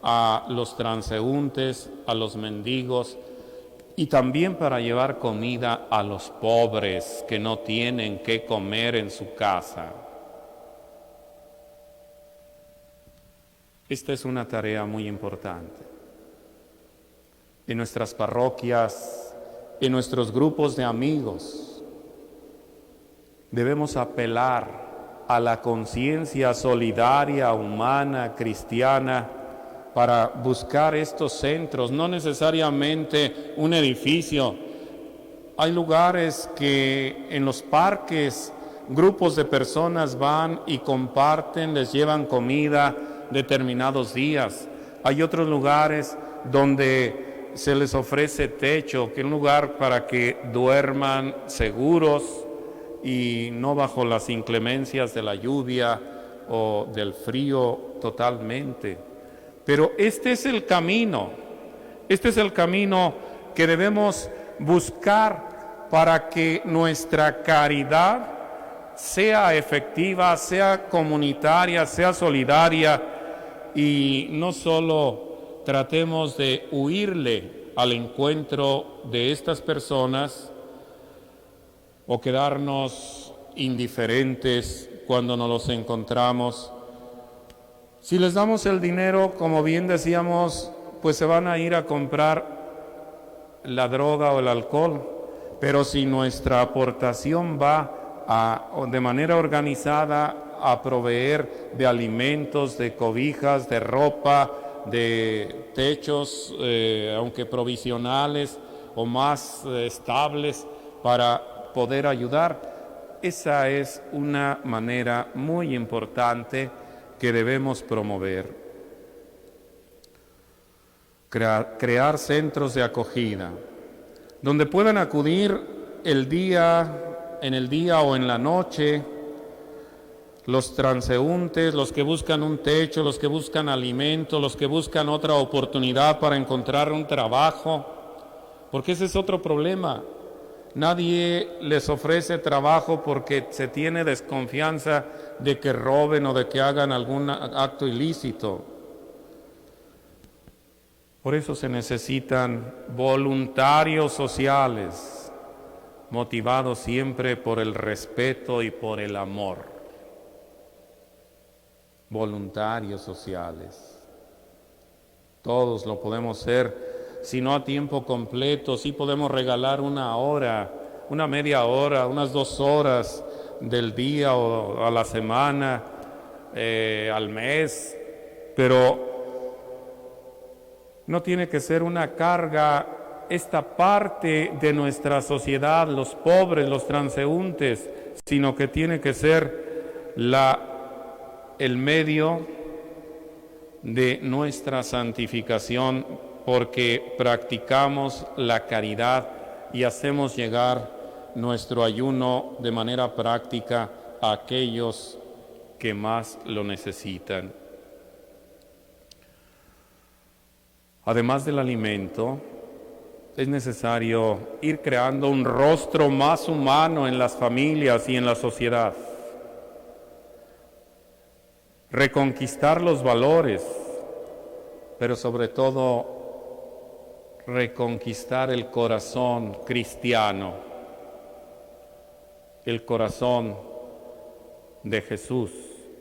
a los transeúntes, a los mendigos, y también para llevar comida a los pobres que no tienen qué comer en su casa. Esta es una tarea muy importante. En nuestras parroquias, en nuestros grupos de amigos, debemos apelar a la conciencia solidaria, humana, cristiana, para buscar estos centros, no necesariamente un edificio. Hay lugares que en los parques grupos de personas van y comparten, les llevan comida determinados días. Hay otros lugares donde se les ofrece techo, que es un lugar para que duerman seguros y no bajo las inclemencias de la lluvia o del frío totalmente. Pero este es el camino que debemos buscar para que nuestra caridad sea efectiva, sea comunitaria, sea solidaria, y no solo tratemos de huirle al encuentro de estas personas o quedarnos indiferentes cuando nos los encontramos. Si les damos el dinero, como bien decíamos, pues se van a ir a comprar la droga o el alcohol, pero si nuestra aportación va de manera organizada a proveer de alimentos, de cobijas, de ropa, de techos, aunque provisionales o más estables, para poder ayudar, esa es una manera muy importante que debemos promover. Crear centros de acogida, donde puedan acudir el día en el día o en la noche, los transeúntes, los que buscan un techo, los que buscan alimento, los que buscan otra oportunidad para encontrar un trabajo, porque ese es otro problema. Nadie les ofrece trabajo porque se tiene desconfianza de que roben o de que hagan algún acto ilícito. Por eso se necesitan voluntarios sociales, motivados siempre por el respeto y por el amor. Voluntarios sociales. Todos lo podemos ser, si no a tiempo completo, sí podemos regalar una hora, una media hora, unas 2 horas del día o a la semana, al mes, pero no tiene que ser una carga esta parte de nuestra sociedad, los pobres, los transeúntes, sino que tiene que ser el medio de nuestra santificación, porque practicamos la caridad y hacemos llegar nuestro ayuno de manera práctica a aquellos que más lo necesitan. Además del alimento, es necesario ir creando un rostro más humano en las familias y en la sociedad. Reconquistar los valores, pero sobre todo reconquistar el corazón cristiano, el corazón de Jesús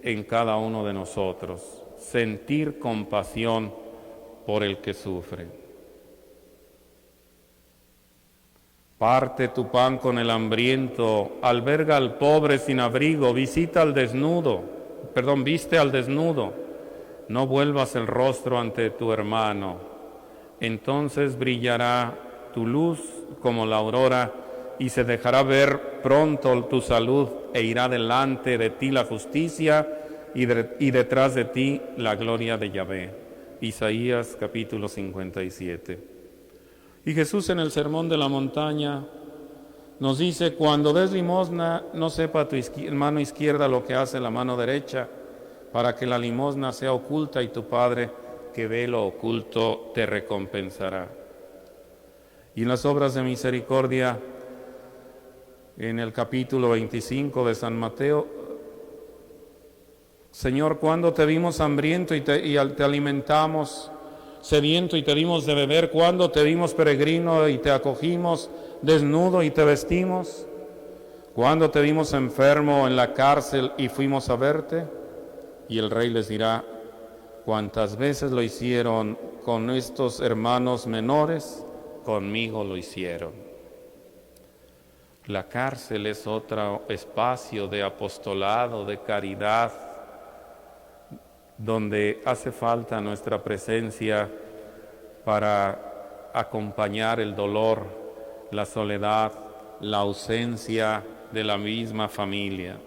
en cada uno de nosotros, sentir compasión por el que sufre. Parte tu pan con el hambriento, alberga al pobre sin abrigo, viste al desnudo, no vuelvas el rostro ante tu hermano, entonces brillará tu luz como la aurora y se dejará ver pronto tu salud e irá delante de ti la justicia y detrás de ti la gloria de Yahvé. Isaías capítulo 57. Y Jesús en el Sermón de la Montaña nos dice: cuando des limosna, no sepa tu mano izquierda lo que hace la mano derecha, para que la limosna sea oculta y tu Padre que ve lo oculto te recompensará. Y en las obras de misericordia, en el capítulo 25 de San Mateo, Señor, cuando te vimos hambriento y te alimentamos, sediento y te dimos de beber, cuando te vimos peregrino y te acogimos, desnudo y te vestimos, cuando te vimos enfermo en la cárcel y fuimos a verte. Y el rey les dirá: cuantas veces lo hicieron con estos hermanos menores, conmigo lo hicieron. La cárcel es otro espacio de apostolado, de caridad, donde hace falta nuestra presencia para acompañar el dolor, la soledad, la ausencia de la misma familia.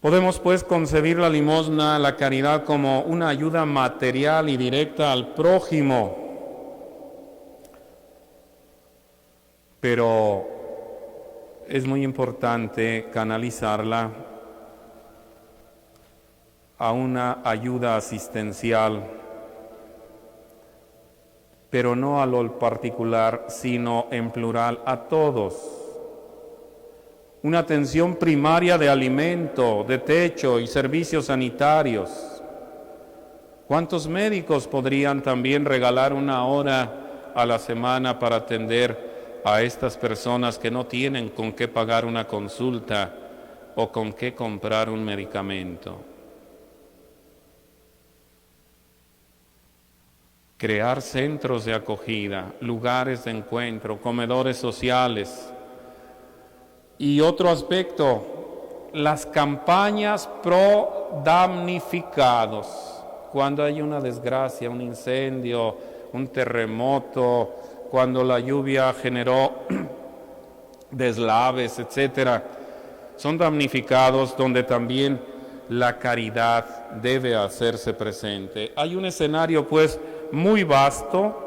Podemos pues concebir la limosna, la caridad, como una ayuda material y directa al prójimo, pero es muy importante canalizarla a una ayuda asistencial, pero no a lo particular, sino en plural a todos. Una atención primaria de alimento, de techo y servicios sanitarios. ¿Cuántos médicos podrían también regalar una hora a la semana para atender a estas personas que no tienen con qué pagar una consulta o con qué comprar un medicamento? Crear centros de acogida, lugares de encuentro, comedores sociales. Y otro aspecto, las campañas pro damnificados. Cuando hay una desgracia, un incendio, un terremoto, cuando la lluvia generó deslaves, etcétera, son damnificados donde también la caridad debe hacerse presente. Hay un escenario pues muy vasto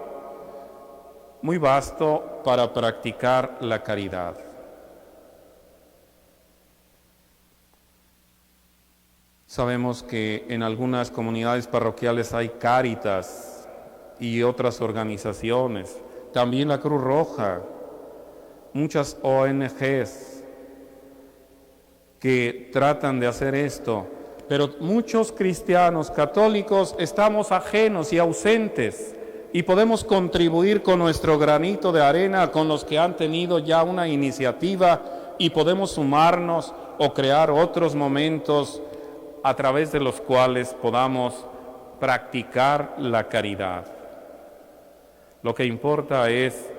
muy vasto para practicar la caridad. Sabemos que en algunas comunidades parroquiales hay Cáritas y otras organizaciones, también la Cruz Roja, muchas ONGs que tratan de hacer esto, pero muchos cristianos católicos estamos ajenos y ausentes y podemos contribuir con nuestro granito de arena con los que han tenido ya una iniciativa y podemos sumarnos o crear otros momentos a través de los cuales podamos practicar la caridad. Lo que importa es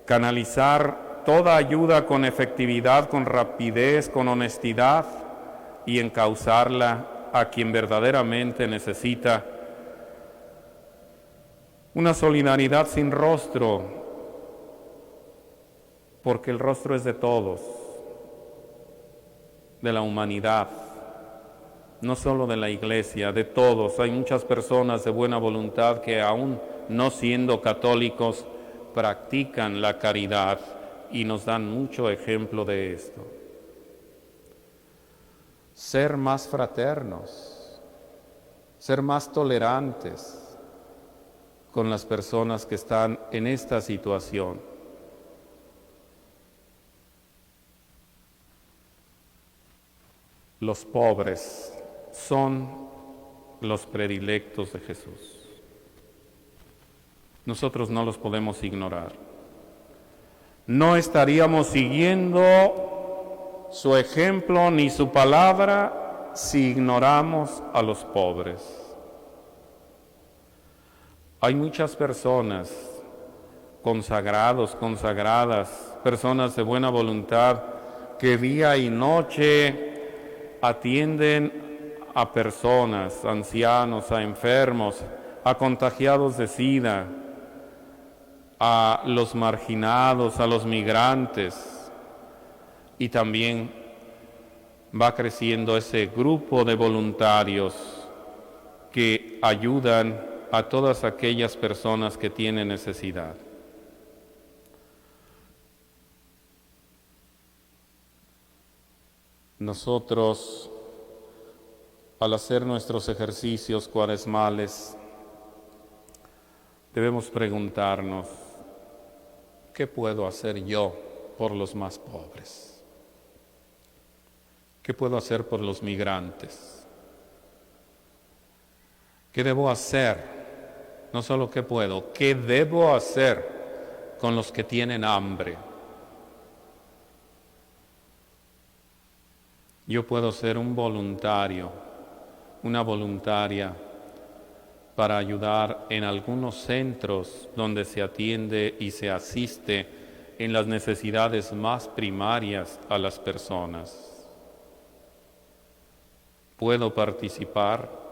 canalizar toda ayuda con efectividad, con rapidez, con honestidad y encauzarla a quien verdaderamente necesita. Una solidaridad sin rostro, porque el rostro es de todos, de la humanidad, no solo de la Iglesia, de todos. Hay muchas personas de buena voluntad que aún no siendo católicos practican la caridad y nos dan mucho ejemplo de esto. Ser más fraternos, ser más tolerantes con las personas que están en esta situación. Los pobres son los predilectos de Jesús. Nosotros no los podemos ignorar. No estaríamos siguiendo su ejemplo ni su palabra si ignoramos a los pobres. Hay muchas personas, consagrados, consagradas, personas de buena voluntad, que día y noche atienden a personas, ancianos, a enfermos, a contagiados de SIDA, a los marginados, a los migrantes, y también va creciendo ese grupo de voluntarios que ayudan a todas aquellas personas que tienen necesidad. Nosotros, al hacer nuestros ejercicios cuaresmales, debemos preguntarnos, ¿qué puedo hacer yo por los más pobres? ¿Qué puedo hacer por los migrantes? ¿Qué debo hacer? No solo qué puedo, ¿qué debo hacer con los que tienen hambre? Yo puedo ser un voluntario, una voluntaria para ayudar en algunos centros donde se atiende y se asiste en las necesidades más primarias a las personas. Puedo participar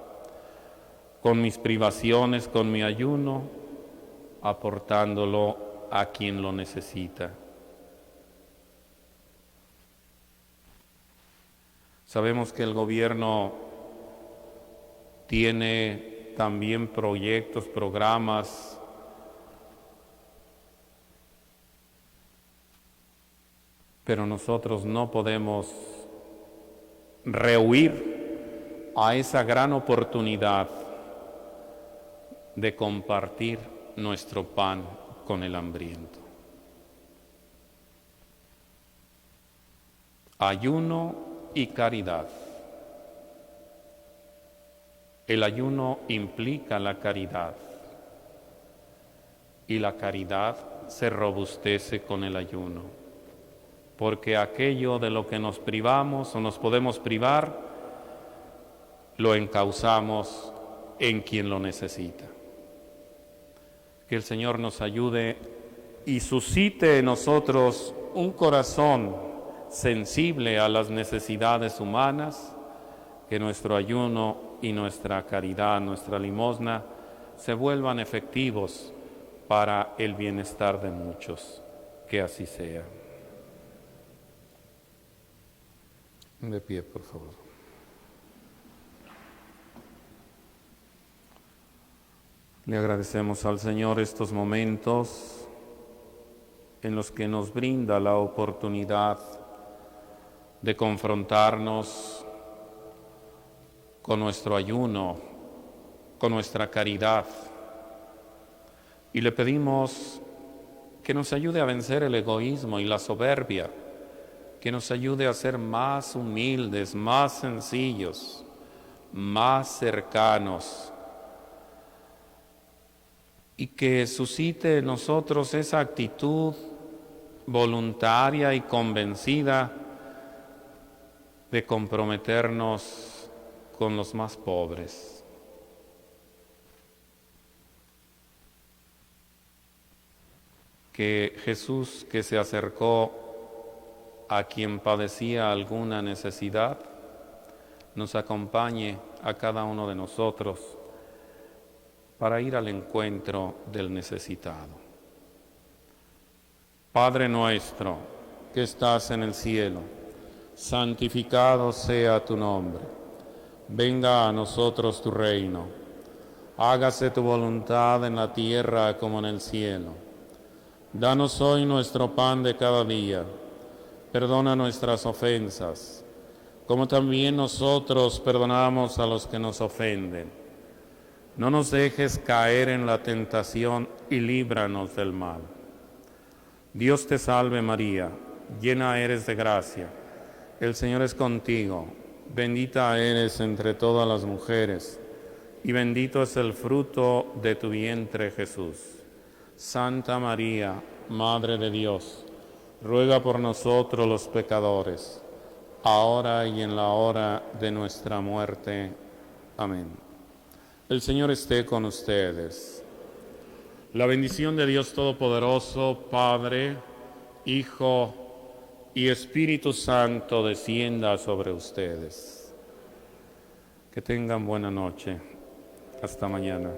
con mis privaciones, con mi ayuno, aportándolo a quien lo necesita. Sabemos que el gobierno tiene también proyectos, programas pero nosotros no podemos rehuir a esa gran oportunidad de compartir nuestro pan con el hambriento. Ayuno y caridad. El ayuno implica la caridad y la caridad se robustece con el ayuno, porque aquello de lo que nos privamos o nos podemos privar, lo encauzamos en quien lo necesita. Que el Señor nos ayude y suscite en nosotros un corazón sensible a las necesidades humanas, que nuestro ayuno y nuestra caridad, nuestra limosna, se vuelvan efectivos para el bienestar de muchos. Que así sea. De pie, por favor. Le agradecemos al Señor estos momentos en los que nos brinda la oportunidad de confrontarnos con nuestro ayuno, con nuestra caridad. Y le pedimos que nos ayude a vencer el egoísmo y la soberbia, que nos ayude a ser más humildes, más sencillos, más cercanos, y que suscite en nosotros esa actitud voluntaria y convencida de comprometernos con los más pobres. Que Jesús, que se acercó a quien padecía alguna necesidad, nos acompañe a cada uno de nosotros para ir al encuentro del necesitado. Padre nuestro, que estás en el cielo, santificado sea tu nombre. Venga a nosotros tu reino. Hágase tu voluntad en la tierra como en el cielo. Danos hoy nuestro pan de cada día. Perdona nuestras ofensas, como también nosotros perdonamos a los que nos ofenden. No nos dejes caer en la tentación y líbranos del mal. Dios te salve María, llena eres de gracia. El Señor es contigo, bendita eres entre todas las mujeres, y bendito es el fruto de tu vientre Jesús. Santa María, Madre de Dios, ruega por nosotros los pecadores, ahora y en la hora de nuestra muerte. Amén. El Señor esté con ustedes. La bendición de Dios Todopoderoso, Padre, Hijo y Espíritu Santo descienda sobre ustedes. Que tengan buena noche. Hasta mañana.